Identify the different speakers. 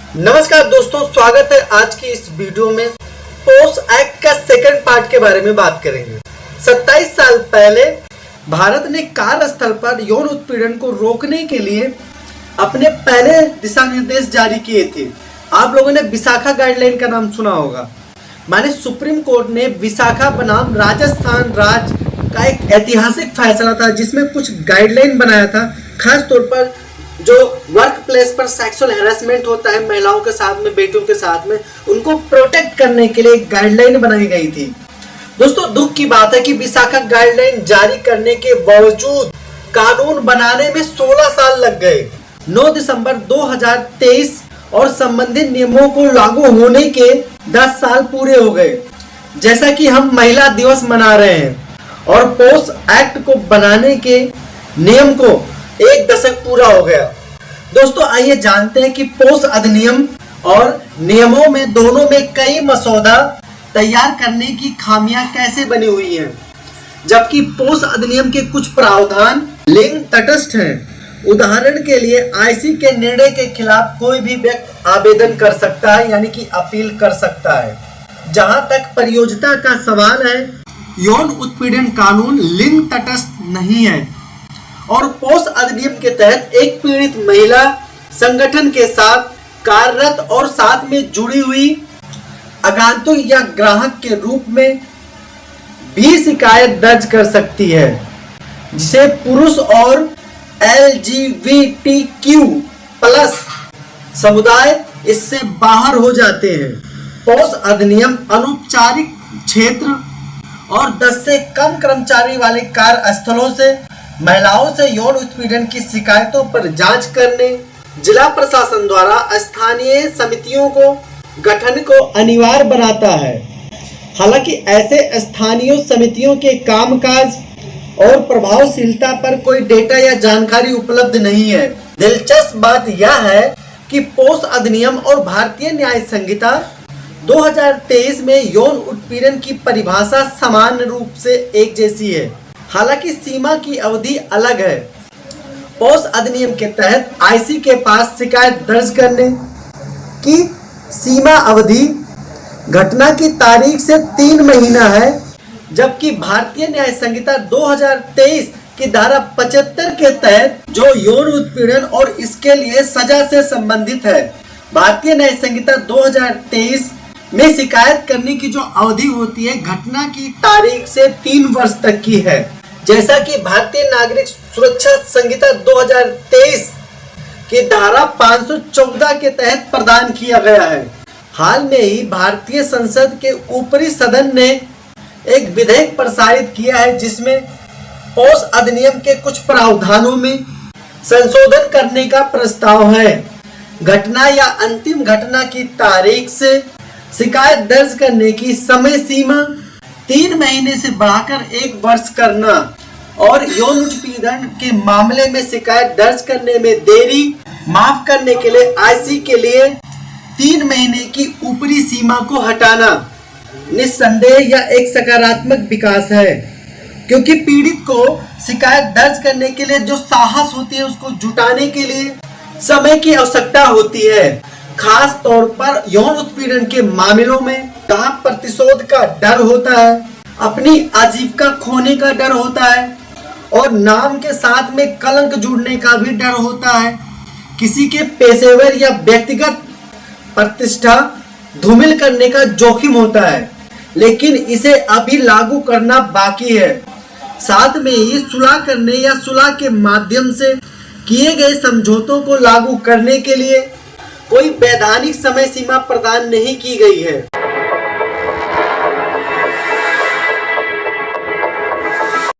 Speaker 1: नमस्कार दोस्तों, स्वागत है आज की इस वीडियो में। पोस एक्ट का सेकंड पार्ट के बारे में बात करेंगे। 27 साल पहले भारत ने कार्यस्थल पर यौन उत्पीड़न को रोकने के लिए अपने पहले दिशा निर्देश जारी किए थे। आप लोगों ने विशाखा गाइडलाइन का नाम सुना होगा। माने सुप्रीम कोर्ट ने विशाखा बनाम राजस्थान राज्य का एक ऐतिहासिक फैसला था, जिसमें कुछ गाइडलाइन बनाया था। खास तौर पर जो वर्क प्लेस पर सेक्सुअल हैरेसमेंट होता है महिलाओं के साथ में, बेटियों के साथ में, उनको प्रोटेक्ट करने के लिए एक गाइडलाइन बनाई गई थी। दोस्तों, दुख की बात है कि विशाखा गाइडलाइन जारी करने के बावजूद कानून बनाने में 16 साल लग गए। 9 दिसंबर 2023 और संबंधित नियमों को लागू होने के 10 साल पूरे हो गए। जैसा कि हम महिला दिवस मना रहे हैं और पोस एक्ट को बनाने के नियम को 1 दशक पूरा हो गया। दोस्तों, आइए जानते हैं कि पोस अधिनियम और नियमों में दोनों में कई मसौदा तैयार करने की खामियां कैसे बनी हुई हैं, जबकि पोस अधिनियम के कुछ प्रावधान लिंग तटस्थ हैं। उदाहरण के लिए आईसी के निर्णय के खिलाफ कोई भी व्यक्ति आवेदन कर सकता है, यानी कि अपील कर सकता है। जहां तक परियोजना का सवाल है, यौन उत्पीड़न कानून लिंग तटस्थ नहीं है और पोस अधिनियम के तहत एक पीड़ित महिला संगठन के साथ कार्यरत और साथ में जुड़ी हुई आगंतुक या ग्राहक के रूप में भी शिकायत दर्ज कर सकती है, जिसे पुरुष और LGBTQ+ समुदाय इससे बाहर हो जाते हैं। पोस अधिनियम अनौपचारिक क्षेत्र और 10 से कम कर्मचारी वाले कार्यस्थलों से महिलाओं से यौन उत्पीड़न की शिकायतों पर जांच करने, जिला प्रशासन द्वारा स्थानीय समितियों को गठन को अनिवार्य बनाता है। हालांकि ऐसे स्थानीय समितियों के कामकाज और प्रभावशीलता पर कोई डेटा या जानकारी उपलब्ध नहीं है। दिलचस्प बात यह है कि पोस अधिनियम और भारतीय न्याय संहिता 2023 में यौन उत्पीड़न की परिभाषा समान रूप से एक जैसी है, हालांकि सीमा की अवधि अलग है। पोस अधिनियम के तहत आईसी के पास शिकायत दर्ज करने की सीमा अवधि घटना की तारीख से 3 महीना है, जबकि भारतीय न्याय संहिता 2023 की धारा 75 के तहत जो यौन उत्पीड़न और इसके लिए सजा से संबंधित है, भारतीय न्याय संहिता 2023 में शिकायत करने की जो अवधि होती है घटना की तारीख से 3 वर्ष तक की है, जैसा कि भारतीय नागरिक सुरक्षा संहिता 2023 की धारा 514 के तहत प्रदान किया गया है। हाल में ही भारतीय संसद के ऊपरी सदन ने एक विधेयक प्रसारित किया है, जिसमें पोस अधिनियम के कुछ प्रावधानों में संशोधन करने का प्रस्ताव है। घटना या अंतिम घटना की तारीख से शिकायत दर्ज करने की समय सीमा 3 महीने से बढ़ाकर 1 वर्ष करना और यौन उत्पीड़न के मामले में शिकायत दर्ज करने में देरी माफ करने के लिए आईसी के लिए 3 महीने की ऊपरी सीमा को हटाना निस्संदेह यह एक सकारात्मक विकास है, क्योंकि पीड़ित को शिकायत दर्ज करने के लिए जो साहस होती है उसको जुटाने के लिए समय की आवश्यकता होती है। खास तौर पर यौन उत्पीड़न के मामलों में जहां प्रतिशोध का डर होता है, अपनी आजीविका खोने का डर होता है और नाम के साथ में कलंक जुड़ने का भी डर होता है। किसी के पेशेवर या व्यक्तिगत प्रतिष्ठा धूमिल करने का जोखिम होता है, लेकिन इसे अभी लागू करना बाकी है। साथ में ही सुलह करने या सुलह के माध्यम से किए गए समझौतों को लागू करने के लिए कोई वैधानिक समय सीमा प्रदान नहीं की गई है।